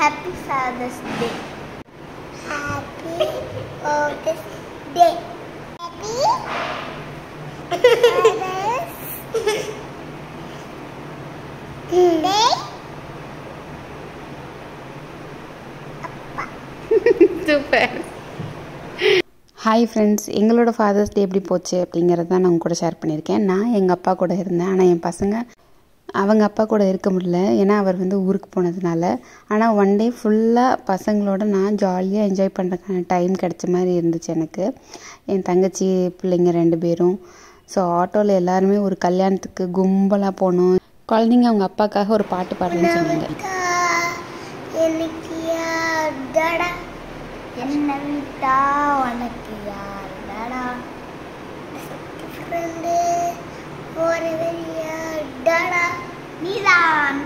Happy Father's Day. Happy Father's Day. Happy Father's Day. Super. Hi friends, எங்களோட fathers டே எப்படி போச்சு அப்படிங்கிறது தான் நான் உங்க கூட ஷேர் பண்ணியிருக்கேன். நான் எங்கள் அப்பா கூட இருந்தேன். ஆனால் என் பசங்க அவங்க அப்பா கூட இருக்க முடியல, ஏன்னா அவர் வந்து ஊருக்கு போனதுனால. ஆனால் ஒன் டே ஃபுல்லாக பசங்களோட நான் ஜாலியாக என்ஜாய் பண்ணுறதுக்கான டைம் கிடைச்ச மாதிரி இருந்துச்சு எனக்கு. என் தங்கச்சி பிள்ளைங்க 2 பேரும். ஸோ ஆட்டோவில் எல்லாருமே ஒரு கல்யாணத்துக்கு கும்பலாக போனோம். குழந்தைங்க அவங்க அப்பாக்காக ஒரு பாட்டு பாடுறேன்னு சொன்னாங்க. என்ன விட்டா உனக்கு யாருடா ஃப்ரெண்டு ஒரு வெளியாடா நீதான்